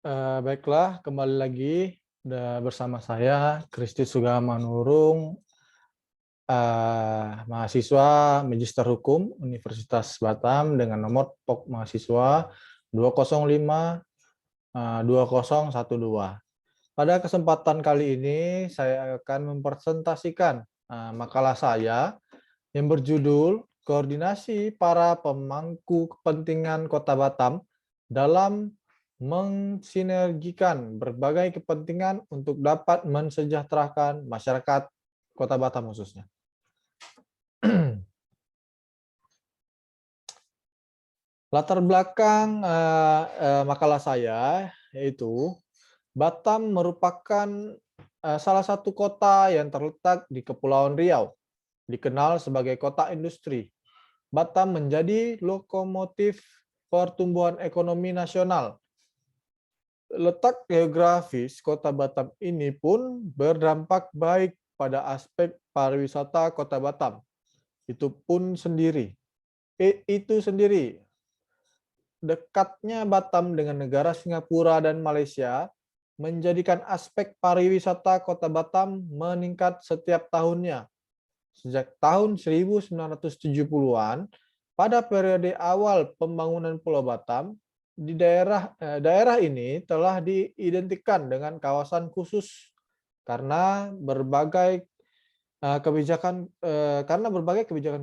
Baiklah, kembali lagi bersama saya, Kristi Sugamanurung, mahasiswa Magister Hukum Universitas Batam dengan nomor POK mahasiswa 205-2012. Pada kesempatan kali ini, saya akan mempresentasikan makalah saya yang berjudul Koordinasi para Pemangku Kepentingan Kota Batam dalam mensinergikan berbagai kepentingan untuk dapat mensejahterakan masyarakat Kota Batam khususnya. Latar belakang makalah saya yaitu Batam merupakan salah satu kota yang terletak di Kepulauan Riau, dikenal sebagai kota industri. Batam menjadi lokomotif pertumbuhan ekonomi nasional. Letak geografis kota Batam ini pun berdampak baik pada aspek pariwisata kota Batam. Itu sendiri. Dekatnya Batam dengan negara Singapura dan Malaysia menjadikan aspek pariwisata kota Batam meningkat setiap tahunnya. Sejak tahun 1970-an, pada periode awal pembangunan Pulau Batam, di daerah ini telah diidentikan dengan kawasan khusus karena berbagai kebijakan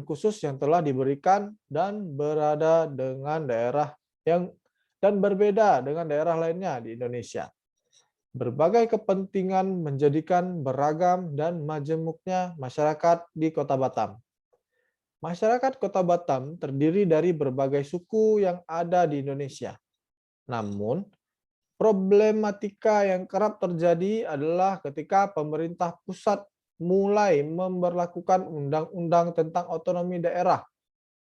khusus yang telah diberikan dan berada dengan berbeda dengan daerah lainnya di Indonesia. Berbagai kepentingan menjadikan beragam dan majemuknya masyarakat di Kota Batam. Masyarakat Kota Batam terdiri dari berbagai suku yang ada di Indonesia. Namun, problematika yang kerap terjadi adalah ketika pemerintah pusat mulai memberlakukan undang-undang tentang otonomi daerah,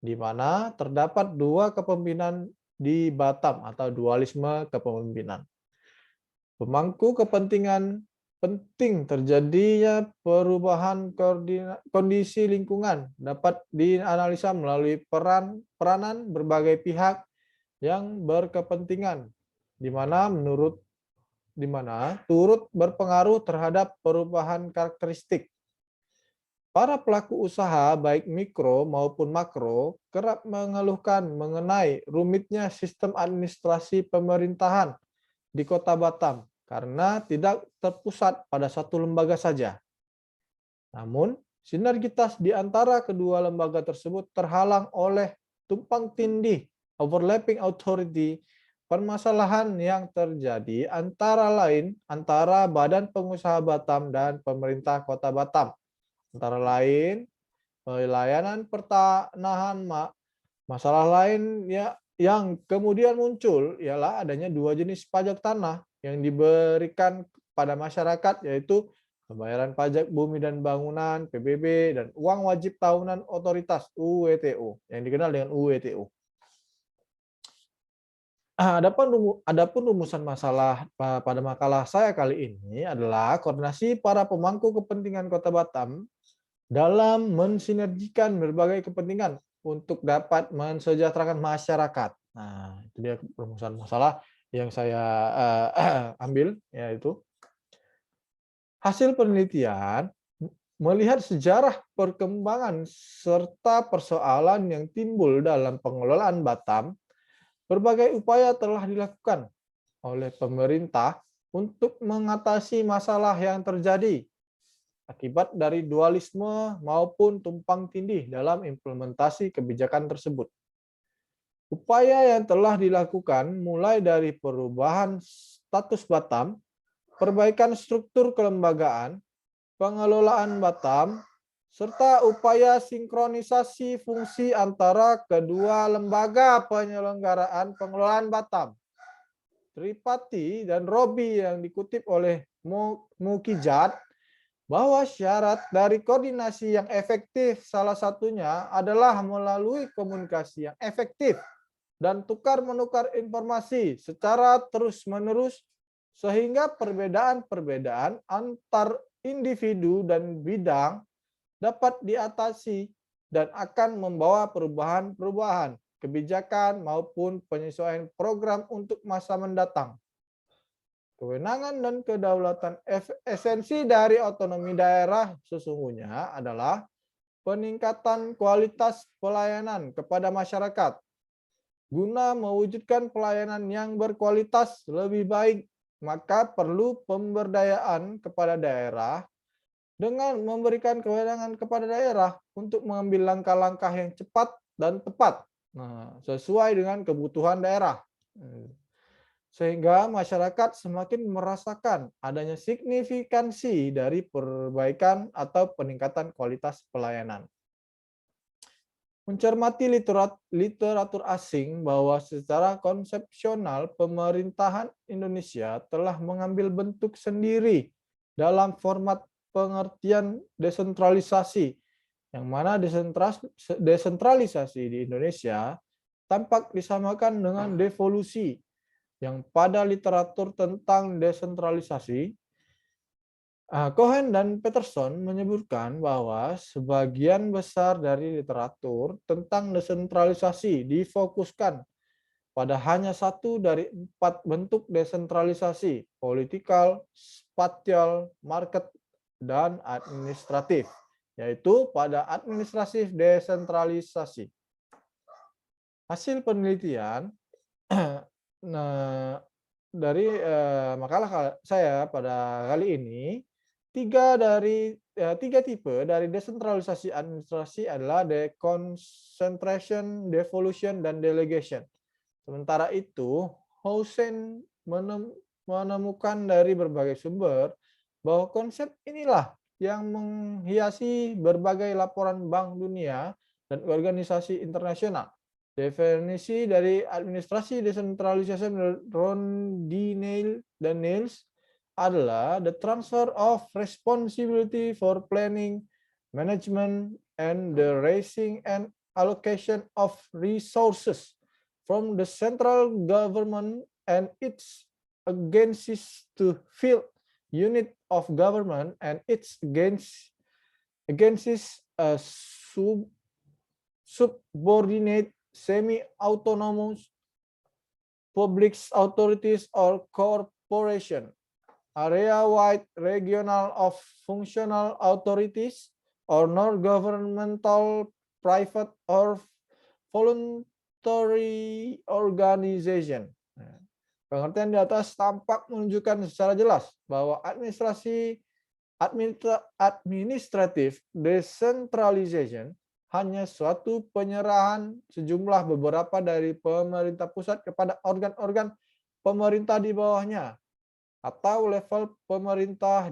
di mana terdapat dua kepemimpinan di Batam atau dualisme kepemimpinan. Pemangku kepentingan penting terjadinya perubahan kondisi lingkungan dapat dianalisa melalui peranan berbagai pihak yang berkepentingan, di mana turut berpengaruh terhadap perubahan karakteristik. Para pelaku usaha baik mikro maupun makro kerap mengeluhkan mengenai rumitnya sistem administrasi pemerintahan di Kota Batam karena tidak terpusat pada satu lembaga saja. Namun, sinergitas di antara kedua lembaga tersebut terhalang oleh tumpang tindih, overlapping authority, permasalahan yang terjadi antara Badan Pengusaha Batam dan pemerintah Kota Batam. Antara lain, pelayanan pertanahan, masalah lain yang kemudian muncul ialah adanya dua jenis pajak tanah yang diberikan pada masyarakat, yaitu pembayaran pajak bumi dan bangunan (PBB) dan uang wajib tahunan otoritas (UWTO) yang dikenal dengan UWTO. Adapun rumusan masalah pada makalah saya kali ini adalah koordinasi para pemangku kepentingan Kota Batam dalam mensinergikan berbagai kepentingan untuk dapat mensejahterakan masyarakat. Nah, itu dia rumusan masalah yang saya ambil, yaitu hasil penelitian melihat sejarah perkembangan serta persoalan yang timbul dalam pengelolaan Batam. Berbagai upaya telah dilakukan oleh pemerintah untuk mengatasi masalah yang terjadi akibat dari dualisme maupun tumpang tindih dalam implementasi kebijakan tersebut. Upaya yang telah dilakukan mulai dari perubahan status Batam, perbaikan struktur kelembagaan, pengelolaan Batam, serta upaya sinkronisasi fungsi antara kedua lembaga penyelenggaraan pengelolaan Batam. Tripati dan Robi yang dikutip oleh Mukijat bahwa syarat dari koordinasi yang efektif salah satunya adalah melalui komunikasi yang efektif dan tukar-menukar informasi secara terus-menerus sehingga perbedaan-perbedaan antar individu dan bidang dapat diatasi dan akan membawa perubahan-perubahan kebijakan maupun penyesuaian program untuk masa mendatang. Kewenangan dan kedaulatan esensi dari otonomi daerah sesungguhnya adalah peningkatan kualitas pelayanan kepada masyarakat. Guna mewujudkan pelayanan yang berkualitas lebih baik, maka perlu pemberdayaan kepada daerah dengan memberikan kewenangan kepada daerah untuk mengambil langkah-langkah yang cepat dan tepat, sesuai dengan kebutuhan daerah. Sehingga masyarakat semakin merasakan adanya signifikansi dari perbaikan atau peningkatan kualitas pelayanan. Mencermati literatur asing bahwa secara konsepsional pemerintahan Indonesia telah mengambil bentuk sendiri dalam format pengertian desentralisasi, yang mana desentralisasi di Indonesia tampak disamakan dengan devolusi, yang pada literatur tentang desentralisasi Cohen dan Peterson menyebutkan bahwa sebagian besar dari literatur tentang desentralisasi difokuskan pada hanya satu dari 4 bentuk desentralisasi: politikal, spatial, market, dan administratif, yaitu pada administratif desentralisasi. Hasil penelitian dari makalah saya pada kali ini, tiga tipe dari desentralisasi administrasi adalah deconcentration, devolution, dan delegation. Sementara itu, Housen menemukan dari berbagai sumber bahwa konsep inilah yang menghiasi berbagai laporan Bank Dunia dan organisasi internasional. Definisi dari administrasi desentralisasi Ron D. Neil dan Niels adalah the transfer of responsibility for planning, management, and the raising and allocation of resources from the central government and its agencies to field unit of government and its agencies subordinate semi-autonomous public authorities or corporation, area-wide regional of functional authorities, or non-governmental private or voluntary organization. Pengertian di atas tampak menunjukkan secara jelas bahwa administratif decentralization hanya suatu penyerahan sejumlah beberapa dari pemerintah pusat kepada organ-organ pemerintah di bawahnya atau level pemerintah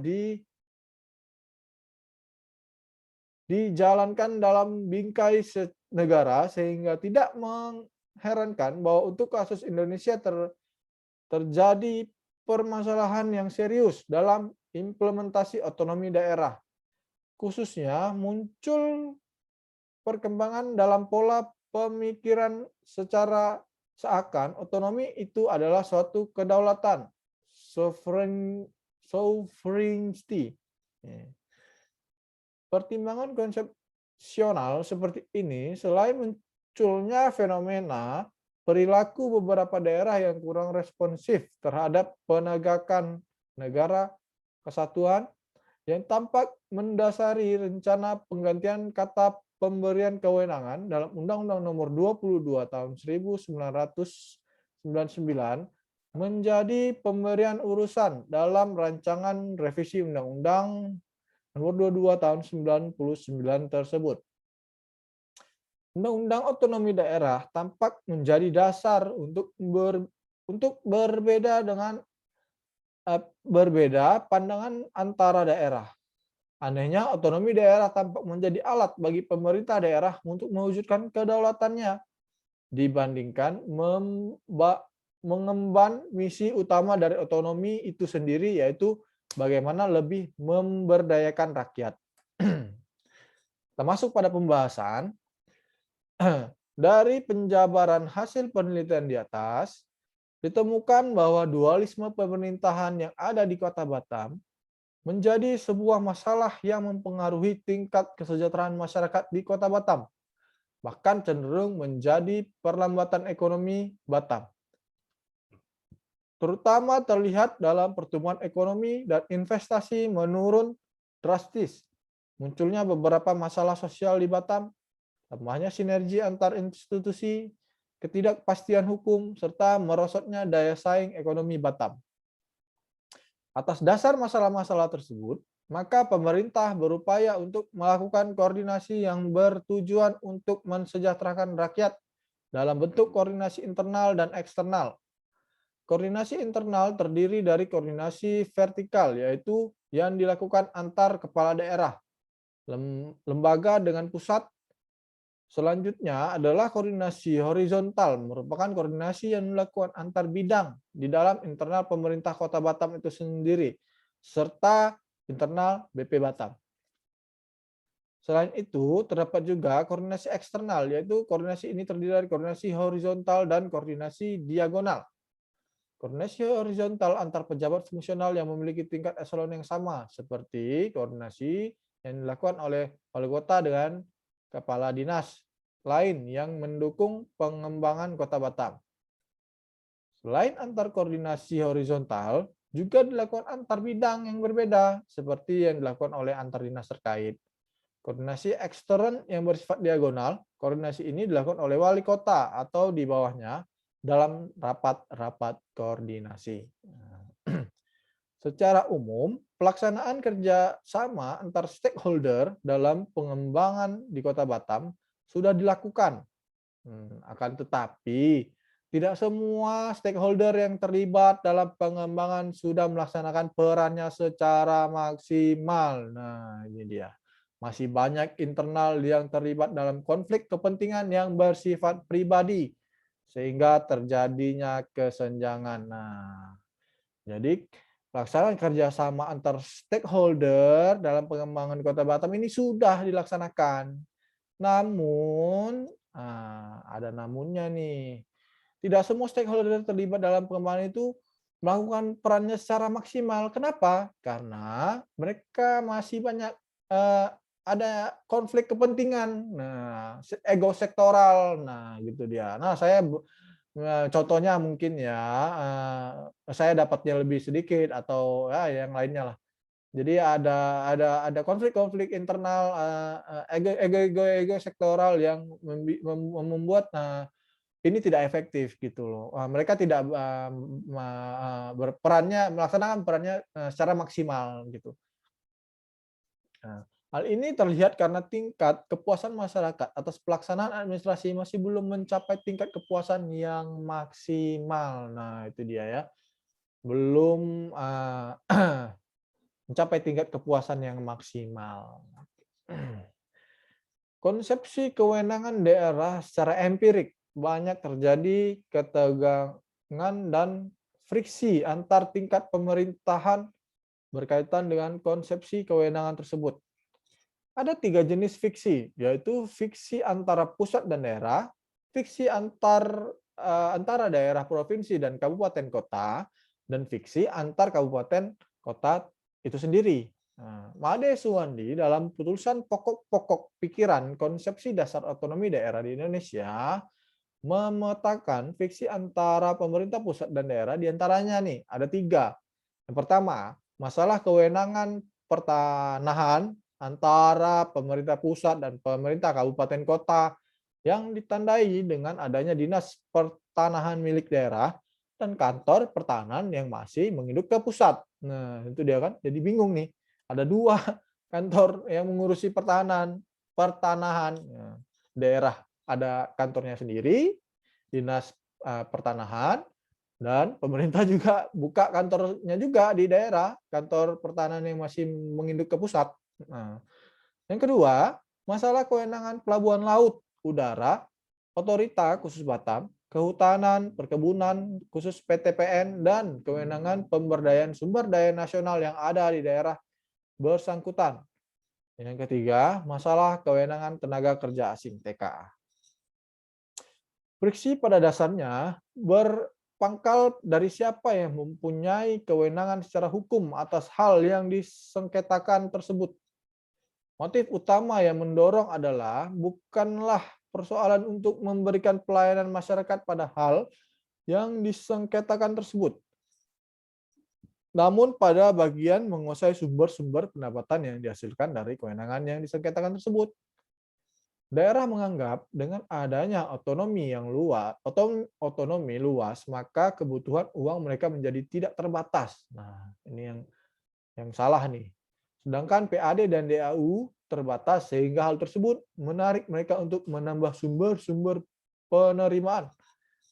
dijalankan dalam bingkai negara, sehingga tidak mengherankan bahwa untuk kasus Indonesia terjadi permasalahan yang serius dalam implementasi otonomi daerah. Khususnya muncul perkembangan dalam pola pemikiran secara seakan otonomi itu adalah suatu kedaulatan, sovereignty. Pertimbangan konsepsional seperti ini, selain munculnya fenomena perilaku beberapa daerah yang kurang responsif terhadap penegakan negara kesatuan, yang tampak mendasari rencana penggantian kata pemberian kewenangan dalam Undang-Undang Nomor 22 Tahun 1999 menjadi pemberian urusan dalam rancangan revisi Undang-Undang Nomor 22 Tahun 99 tersebut. Undang-Undang Otonomi Daerah tampak menjadi dasar untuk berbeda pandangan antara daerah. Anehnya, otonomi daerah tampak menjadi alat bagi pemerintah daerah untuk mewujudkan kedaulatannya dibandingkan mengemban misi utama dari otonomi itu sendiri, yaitu bagaimana lebih memberdayakan rakyat. Kita masuk pada pembahasan. Dari penjabaran hasil penelitian di atas, ditemukan bahwa dualisme pemerintahan yang ada di Kota Batam menjadi sebuah masalah yang mempengaruhi tingkat kesejahteraan masyarakat di Kota Batam, bahkan cenderung menjadi perlambatan ekonomi Batam. terutama terlihat dalam pertumbuhan ekonomi dan investasi menurun drastis. Munculnya beberapa masalah sosial di Batam, lemahnya sinergi antar institusi, ketidakpastian hukum, serta merosotnya daya saing ekonomi Batam. Atas dasar masalah-masalah tersebut, maka pemerintah berupaya untuk melakukan koordinasi yang bertujuan untuk mensejahterakan rakyat dalam bentuk koordinasi internal dan eksternal. Koordinasi internal terdiri dari koordinasi vertikal, yaitu yang dilakukan antar kepala daerah, lembaga dengan pusat. Selanjutnya adalah koordinasi horizontal, merupakan koordinasi yang dilakukan antar bidang di dalam internal pemerintah Kota Batam itu sendiri, serta internal BP Batam. Selain itu, terdapat juga koordinasi eksternal, yaitu koordinasi ini terdiri dari koordinasi horizontal dan koordinasi diagonal. Koordinasi horizontal antar pejabat fungsional yang memiliki tingkat eselon yang sama, seperti koordinasi yang dilakukan oleh wali kota dengan kepala dinas lain yang mendukung pengembangan Kota Batam. Selain antar koordinasi horizontal, juga dilakukan antar bidang yang berbeda, seperti yang dilakukan oleh antar dinas terkait. Koordinasi ekstern yang bersifat diagonal, koordinasi ini dilakukan oleh wali kota atau di bawahnya dalam rapat-rapat koordinasi. Secara umum, pelaksanaan kerjasama antar stakeholder dalam pengembangan di Kota Batam sudah dilakukan. Akan tetapi, tidak semua stakeholder yang terlibat dalam pengembangan sudah melaksanakan perannya secara maksimal. Nah, ini dia. Masih banyak internal yang terlibat dalam konflik kepentingan yang bersifat pribadi, sehingga terjadinya kesenjangan. Nah, jadi pelaksanaan kerjasama antar stakeholder dalam pengembangan Kota Batam ini sudah dilaksanakan. Namun, ada namunnya nih. Tidak semua stakeholder terlibat dalam pengembangan itu melakukan perannya secara maksimal. Kenapa? Karena mereka masih banyak ada konflik kepentingan. Nah, ego sektoral. Nah, gitu dia. Nah, contohnya mungkin ya, saya dapatnya lebih sedikit atau ya yang lainnya lah. Jadi ada konflik-konflik internal, ego sektoral yang membuat ini tidak efektif gitu loh. Mereka tidak melaksanakan perannya secara maksimal gitu. Nah, hal ini terlihat karena tingkat kepuasan masyarakat atas pelaksanaan administrasi masih belum mencapai tingkat kepuasan yang maksimal. Nah, itu dia ya. Belum mencapai tingkat kepuasan yang maksimal. Konsepsi kewenangan daerah secara empirik banyak terjadi ketegangan dan friksi antar tingkat pemerintahan berkaitan dengan konsepsi kewenangan tersebut. Ada 3 jenis fiksi, yaitu fiksi antara pusat dan daerah, fiksi antara daerah provinsi dan kabupaten kota, dan fiksi antar kabupaten kota itu sendiri. Made Suwandi dalam tulisan pokok-pokok pikiran konsepsi dasar otonomi daerah di Indonesia memetakan fiksi antara pemerintah pusat dan daerah diantaranya nih ada 3. Yang pertama, masalah kewenangan pertanahan antara pemerintah pusat dan pemerintah kabupaten kota yang ditandai dengan adanya dinas pertanahan milik daerah dan kantor pertanahan yang masih menginduk ke pusat. Nah, itu dia kan. Jadi bingung nih. Ada 2 kantor yang mengurusi pertanahan. Nah, daerah ada kantornya sendiri, dinas pertanahan, dan pemerintah juga buka kantornya juga di daerah, kantor pertanahan yang masih menginduk ke pusat. Nah, yang kedua, masalah kewenangan pelabuhan laut, udara, otorita khusus Batam, kehutanan, perkebunan khusus PTPN, dan kewenangan pemberdayaan sumber daya nasional yang ada di daerah bersangkutan. Yang ketiga, masalah kewenangan tenaga kerja asing TKA. Friksi pada dasarnya berpangkal dari siapa yang mempunyai kewenangan secara hukum atas hal yang disengketakan tersebut. Motif utama yang mendorong adalah bukanlah persoalan untuk memberikan pelayanan masyarakat pada hal yang disengketakan tersebut, namun pada bagian menguasai sumber-sumber pendapatan yang dihasilkan dari kewenangan yang disengketakan tersebut. Daerah menganggap dengan adanya otonomi luas, maka kebutuhan uang mereka menjadi tidak terbatas. Nah, ini yang salah nih. Sedangkan PAD dan DAU terbatas sehingga hal tersebut menarik mereka untuk menambah sumber-sumber penerimaan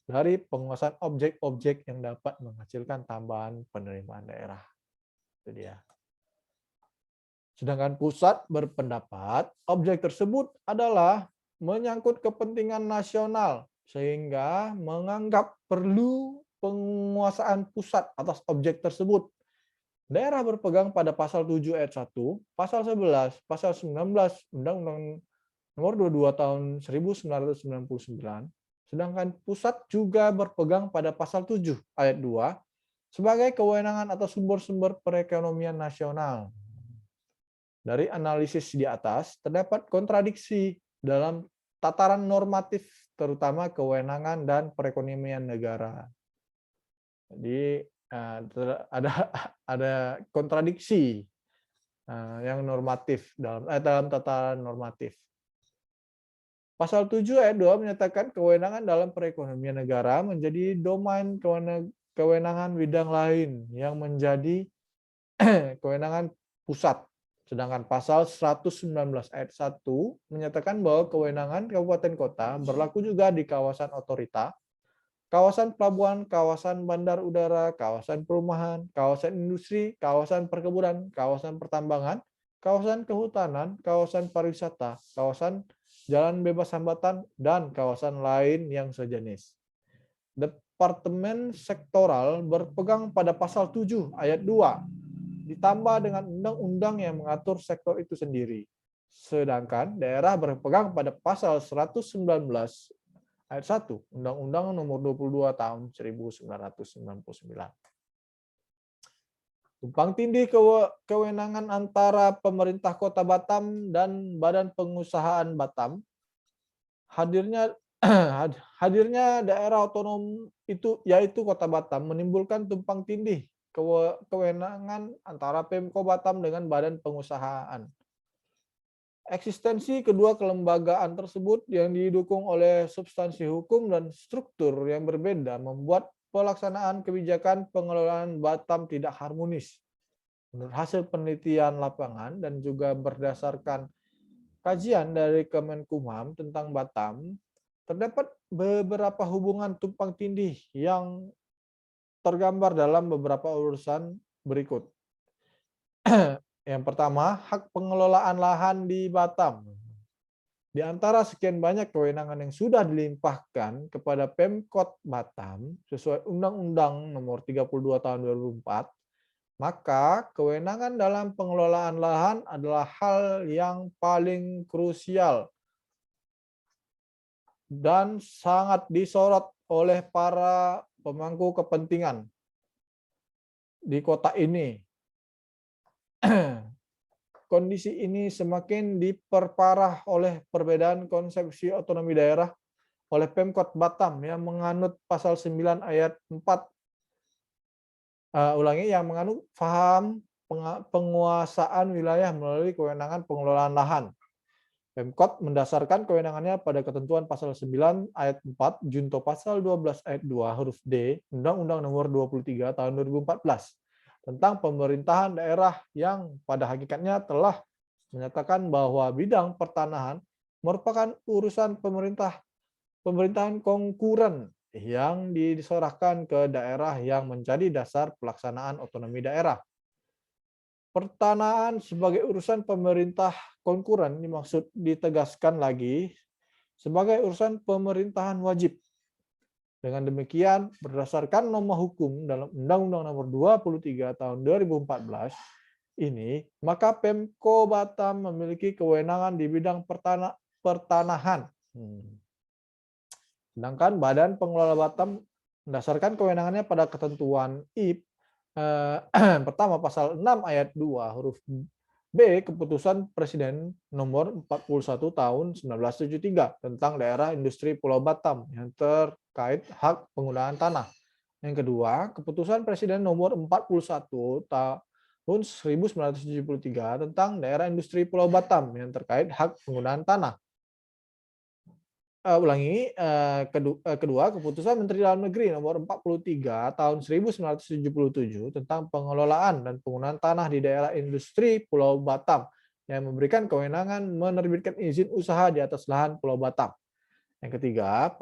dari penguasaan objek-objek yang dapat menghasilkan tambahan penerimaan daerah. Itu dia. Sedangkan pusat berpendapat objek tersebut adalah menyangkut kepentingan nasional sehingga menganggap perlu penguasaan pusat atas objek tersebut. Daerah berpegang pada pasal 7 ayat 1, pasal 11, pasal 19 Undang-Undang Nomor 22 Tahun 1999, sedangkan pusat juga berpegang pada pasal 7 ayat 2 sebagai kewenangan atas sumber-sumber perekonomian nasional. Dari analisis di atas, terdapat kontradiksi dalam tataran normatif, terutama kewenangan dan perekonomian negara. Jadi ada kontradiksi yang normatif dalam tataran normatif. Pasal 7 ayat 2 menyatakan kewenangan dalam perekonomian negara menjadi domain kewenangan bidang lain yang menjadi kewenangan pusat. Sedangkan pasal 119 ayat 1 menyatakan bahwa kewenangan kabupaten kota berlaku juga di kawasan otorita, kawasan pelabuhan, kawasan bandar udara, kawasan perumahan, kawasan industri, kawasan perkebunan, kawasan pertambangan, kawasan kehutanan, kawasan pariwisata, kawasan jalan bebas hambatan, dan kawasan lain yang sejenis. Departemen sektoral berpegang pada pasal 7 ayat 2 ditambah dengan undang-undang yang mengatur sektor itu sendiri. Sedangkan daerah berpegang pada pasal 119 ayat 1 Undang-Undang Nomor 22 Tahun 1999. Tumpang tindih kewenangan antara pemerintah Kota Batam dan Badan Pengusahaan Batam. Hadirnya daerah otonom itu yaitu Kota Batam menimbulkan tumpang tindih kewenangan antara Pemko Batam dengan Badan Pengusahaan. Eksistensi kedua kelembagaan tersebut yang didukung oleh substansi hukum dan struktur yang berbeda membuat pelaksanaan kebijakan pengelolaan Batam tidak harmonis. Menurut hasil penelitian lapangan dan juga berdasarkan kajian dari Kemenkumham tentang Batam, terdapat beberapa hubungan tumpang tindih yang tergambar dalam beberapa urusan berikut. Yang pertama, hak pengelolaan lahan di Batam. Di antara sekian banyak kewenangan yang sudah dilimpahkan kepada Pemkot Batam sesuai Undang-Undang Nomor 32 Tahun 2004, maka kewenangan dalam pengelolaan lahan adalah hal yang paling krusial dan sangat disorot oleh para pemangku kepentingan di kota ini. Kondisi ini semakin diperparah oleh perbedaan konsepsi otonomi daerah oleh Pemkot Batam yang menganut pasal 9 ayat 4 yang menganut paham penguasaan wilayah melalui kewenangan pengelolaan lahan. Pemkot mendasarkan kewenangannya pada ketentuan pasal 9 ayat 4 junto pasal 12 ayat 2 huruf D Undang-Undang Nomor 23 Tahun 2014 tentang pemerintahan daerah yang pada hakikatnya telah menyatakan bahwa bidang pertanahan merupakan urusan pemerintahan konkuren yang diserahkan ke daerah yang menjadi dasar pelaksanaan otonomi daerah. Pertanahan sebagai urusan pemerintah konkuren dimaksud ditegaskan lagi sebagai urusan pemerintahan wajib. Dengan demikian, berdasarkan norma hukum dalam Undang-Undang Nomor 23 Tahun 2014 ini, maka Pemko Batam memiliki kewenangan di bidang pertanahan. Sedangkan Badan Pengelola Batam mendasarkan kewenangannya pada ketentuan IP pertama pasal 6 ayat 2 huruf B Keputusan Presiden Nomor 41 Tahun 1973 tentang daerah industri Pulau Batam yang terkait hak penggunaan tanah. Yang kedua, Keputusan Presiden Nomor 41 tahun 1973 tentang daerah industri Pulau Batam yang terkait hak penggunaan tanah. Kedua, Keputusan Menteri Dalam Negeri Nomor 43 Tahun 1977 tentang pengelolaan dan penggunaan tanah di daerah industri Pulau Batam yang memberikan kewenangan menerbitkan izin usaha di atas lahan Pulau Batam. Yang ketiga,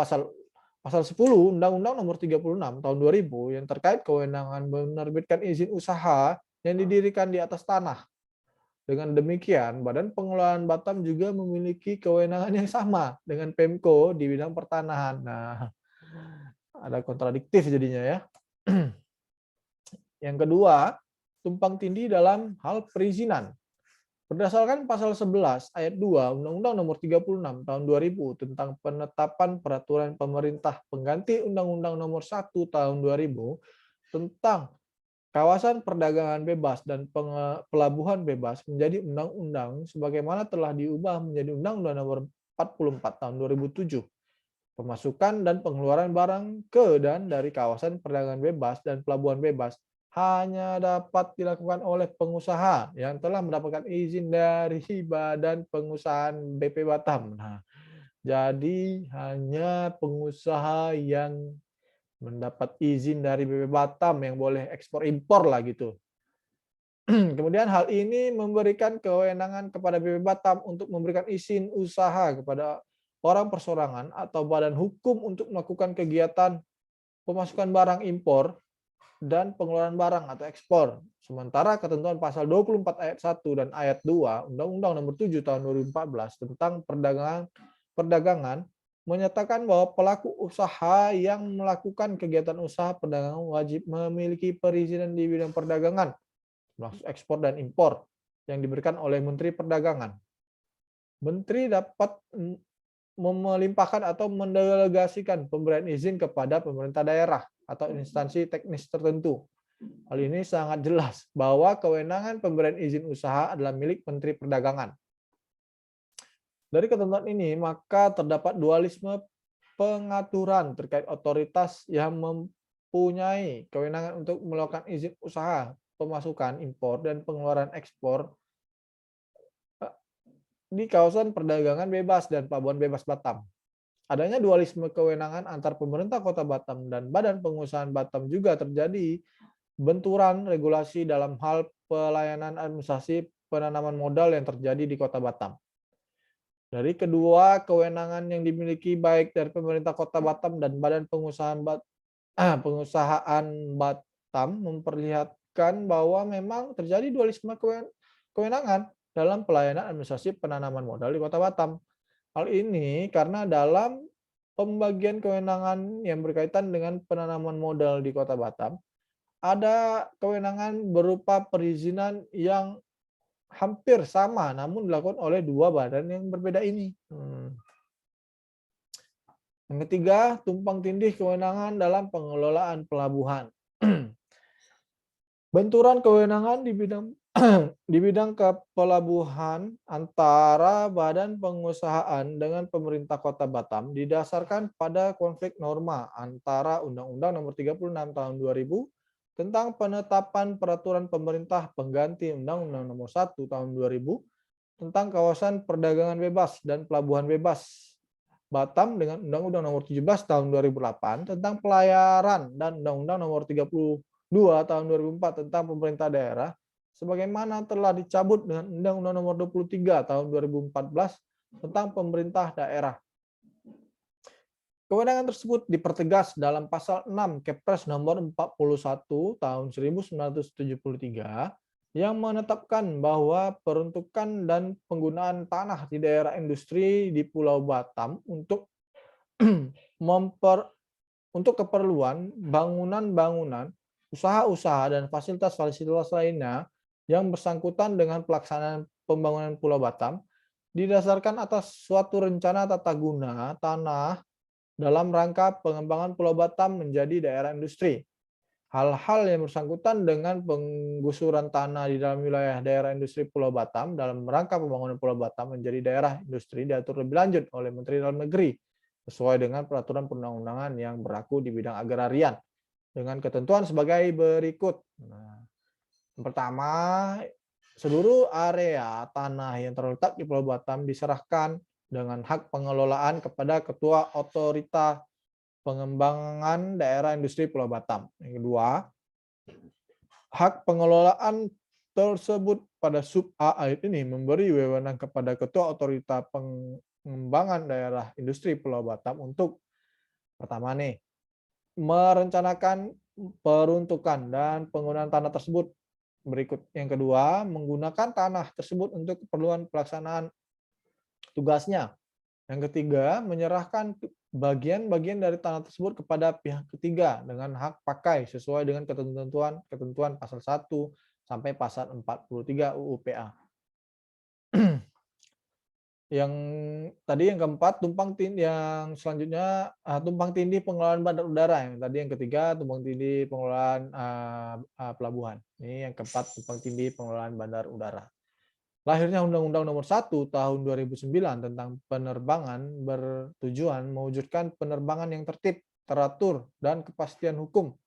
Pasal 10 Undang-Undang Nomor 36 Tahun 2000 yang terkait kewenangan menerbitkan izin usaha yang didirikan di atas tanah. Dengan demikian, Badan Pengelolaan Batam juga memiliki kewenangan yang sama dengan Pemko di bidang pertanahan. Nah, ada kontradiktif jadinya ya. Yang kedua, tumpang tindih dalam hal perizinan. Berdasarkan pasal 11 ayat 2 Undang-Undang Nomor 36 Tahun 2000 tentang penetapan peraturan pemerintah pengganti Undang-Undang Nomor 1 Tahun 2000 tentang kawasan perdagangan bebas dan pelabuhan bebas menjadi undang-undang sebagaimana telah diubah menjadi Undang-Undang Nomor 44 Tahun 2007. Pemasukan dan pengeluaran barang ke dan dari kawasan perdagangan bebas dan pelabuhan bebas hanya dapat dilakukan oleh pengusaha yang telah mendapatkan izin dari Badan Pengusahaan BP Batam. Nah, jadi hanya pengusaha yang mendapat izin dari BP Batam yang boleh ekspor impor lah gitu. Kemudian hal ini memberikan kewenangan kepada BP Batam untuk memberikan izin usaha kepada orang persorangan atau badan hukum untuk melakukan kegiatan pemasukan barang impor dan pengeluaran barang atau ekspor. Sementara ketentuan pasal 24 ayat 1 dan ayat 2 Undang-Undang Nomor 7 Tahun 2014 tentang perdagangan menyatakan bahwa pelaku usaha yang melakukan kegiatan usaha perdagangan wajib memiliki perizinan di bidang perdagangan, maksud ekspor dan impor, yang diberikan oleh Menteri Perdagangan. Menteri dapat melimpahkan atau mendelegasikan pemberian izin kepada pemerintah daerah atau instansi teknis tertentu. Hal ini sangat jelas bahwa kewenangan pemberian izin usaha adalah milik Menteri Perdagangan. Dari ketentuan ini, maka terdapat dualisme pengaturan terkait otoritas yang mempunyai kewenangan untuk melakukan izin usaha, pemasukan, impor, dan pengeluaran ekspor di kawasan perdagangan bebas dan pelabuhan bebas Batam. Adanya dualisme kewenangan antar pemerintah Kota Batam dan Badan Pengusahaan Batam juga terjadi benturan regulasi dalam hal pelayanan administrasi penanaman modal yang terjadi di Kota Batam. Dari kedua kewenangan yang dimiliki baik dari pemerintah Kota Batam dan Badan Pengusahaan Batam memperlihatkan bahwa memang terjadi dualisme kewenangan dalam pelayanan administrasi penanaman modal di Kota Batam. Hal ini karena dalam pembagian kewenangan yang berkaitan dengan penanaman modal di Kota Batam, ada kewenangan berupa perizinan yang hampir sama, namun dilakukan oleh dua badan yang berbeda ini. Yang ketiga, tumpang tindih kewenangan dalam pengelolaan pelabuhan. Benturan kewenangan di bidang kepelabuhan antara Badan Pengusahaan dengan pemerintah Kota Batam didasarkan pada konflik norma antara Undang-Undang Nomor 36 Tahun 2000 tentang penetapan peraturan pemerintah pengganti Undang-Undang Nomor 1 Tahun 2000 tentang kawasan perdagangan bebas dan pelabuhan bebas Batam dengan Undang-Undang Nomor 17 Tahun 2008 tentang pelayaran dan Undang-Undang Nomor 32 Tahun 2004 tentang pemerintah daerah sebagaimana telah dicabut dengan Undang-Undang Nomor 23 Tahun 2014 tentang pemerintah daerah. Kewenangan tersebut dipertegas dalam pasal 6 Kepres Nomor 41 Tahun 1973 yang menetapkan bahwa peruntukan dan penggunaan tanah di daerah industri di Pulau Batam untuk keperluan bangunan-bangunan, usaha-usaha dan fasilitas-fasilitas lainnya yang bersangkutan dengan pelaksanaan pembangunan Pulau Batam didasarkan atas suatu rencana tata guna tanah dalam rangka pengembangan Pulau Batam menjadi daerah industri. Hal-hal yang bersangkutan dengan penggusuran tanah di dalam wilayah daerah industri Pulau Batam dalam rangka pembangunan Pulau Batam menjadi daerah industri diatur lebih lanjut oleh Menteri Dalam Negeri sesuai dengan peraturan perundang-undangan yang berlaku di bidang agrarian. dengan ketentuan sebagai berikut. Nah, yang pertama, seluruh area tanah yang terletak di Pulau Batam diserahkan dengan hak pengelolaan kepada Ketua Otorita Pengembangan Daerah Industri Pulau Batam. Yang kedua, hak pengelolaan tersebut pada sub A ayat ini memberi wewenang kepada Ketua Otorita Pengembangan Daerah Industri Pulau Batam untuk pertama nih, merencanakan peruntukan dan penggunaan tanah tersebut berikut. Yang kedua, menggunakan tanah tersebut untuk keperluan pelaksanaan tugasnya. Yang ketiga, menyerahkan bagian-bagian dari tanah tersebut kepada pihak ketiga dengan hak pakai sesuai dengan ketentuan pasal 1 sampai pasal 43 UU PA. Yang tadi yang keempat, tumpang tindih pengelolaan bandar udara. Yang tadi yang ketiga, tumpang tindih pengelolaan pelabuhan. Ini yang keempat, tumpang tindih pengelolaan bandar udara. Lahirnya Undang-Undang Nomor 1 Tahun 2009 tentang penerbangan bertujuan mewujudkan penerbangan yang tertib, teratur, dan kepastian hukum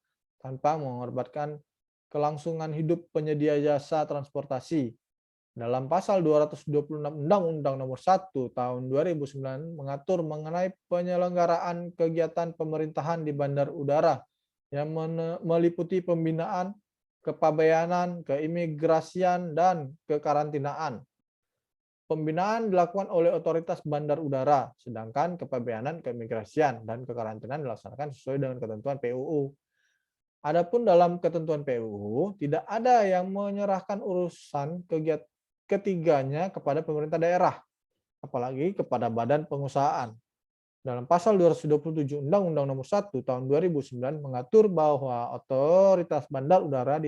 tanpa mengorbankan kelangsungan hidup penyedia jasa transportasi. Dalam pasal 226 Undang-Undang Nomor 1 Tahun 2009 mengatur mengenai penyelenggaraan kegiatan pemerintahan di bandar udara yang meliputi pembinaan, kepabeanan, keimigrasian, dan kekarantinaan. Pembinaan dilakukan oleh otoritas bandar udara, sedangkan kepabeanan, keimigrasian, dan kekarantinaan dilaksanakan sesuai dengan ketentuan PUU. Adapun dalam ketentuan PUU, tidak ada yang menyerahkan urusan kegiatan ketiganya kepada pemerintah daerah, apalagi kepada badan pengusahaan. Dalam pasal 227 Undang-Undang Nomor 1 Tahun 2009 mengatur bahwa otoritas bandar udara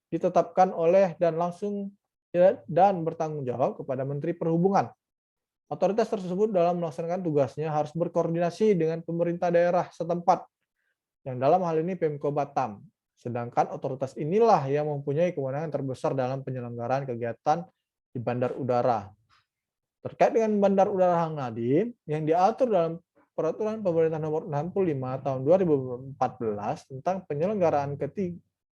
ditetapkan oleh dan langsung dan bertanggung jawab kepada Menteri Perhubungan. Otoritas tersebut dalam melaksanakan tugasnya harus berkoordinasi dengan pemerintah daerah setempat, yang dalam hal ini Pemko Batam. Sedangkan otoritas inilah yang mempunyai kewenangan terbesar dalam penyelenggaraan kegiatan di bandar udara. Terkait dengan Bandar Udara Hang Nadiem yang diatur dalam Peraturan Pemerintah Nomor 65 Tahun 2014 tentang penyelenggaraan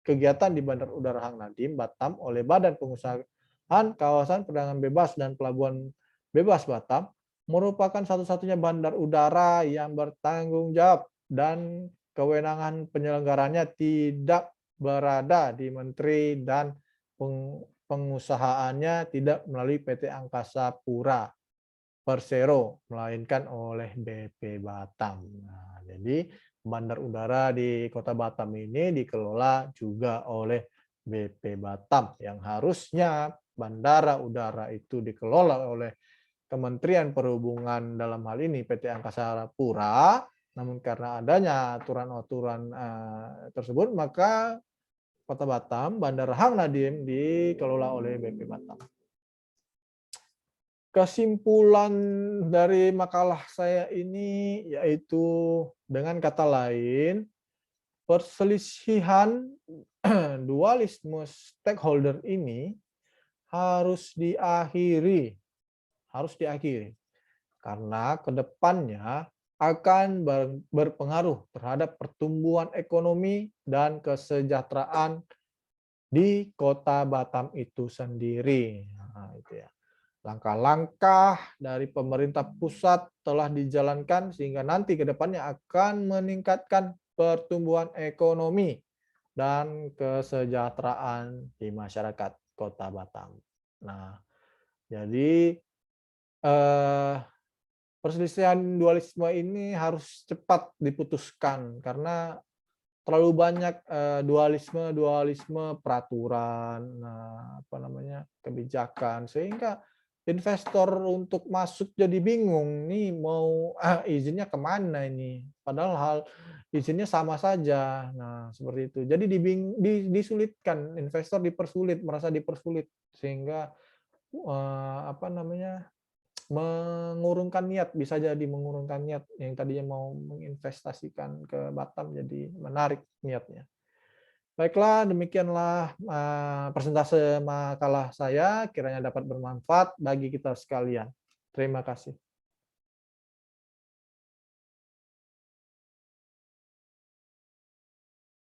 kegiatan di Bandar Udara Hang Nadiem Batam oleh Badan Pengusahaan Kawasan Perdagangan Bebas dan Pelabuhan Bebas Batam merupakan satu-satunya bandar udara yang bertanggung jawab dan kewenangan penyelenggaranya tidak berada di menteri dan pengusahaannya tidak melalui PT Angkasa Pura Persero, melainkan oleh BP Batam. Nah, jadi bandar udara di Kota Batam ini dikelola juga oleh BP Batam, yang harusnya bandara udara itu dikelola oleh Kementerian Perhubungan, dalam hal ini PT Angkasa Pura. Namun karena adanya aturan-aturan tersebut, maka Kota Batam, Bandara Hang Nadiem dikelola oleh BP Batam. Kesimpulan dari makalah saya ini yaitu dengan kata lain, perselisihan dualisme stakeholder ini harus diakhiri, karena kedepannya akan berpengaruh terhadap pertumbuhan ekonomi dan kesejahteraan di Kota Batam itu sendiri. Nah, itu ya. Langkah-langkah dari pemerintah pusat telah dijalankan sehingga nanti kedepannya akan meningkatkan pertumbuhan ekonomi dan kesejahteraan di masyarakat Kota Batam. Nah, jadi perselisihan dualisme ini harus cepat diputuskan karena terlalu banyak dualisme peraturan, kebijakan, sehingga investor untuk masuk jadi bingung nih mau izinnya kemana ini, padahal izinnya sama saja. Nah, seperti itu. Jadi disulitkan, investor merasa dipersulit sehingga mengurungkan niat, bisa jadi mengurungkan niat yang tadinya mau menginvestasikan ke Batam jadi menarik niatnya. Baiklah, demikianlah persentase makalah saya, kiranya dapat bermanfaat bagi kita sekalian. Terima kasih.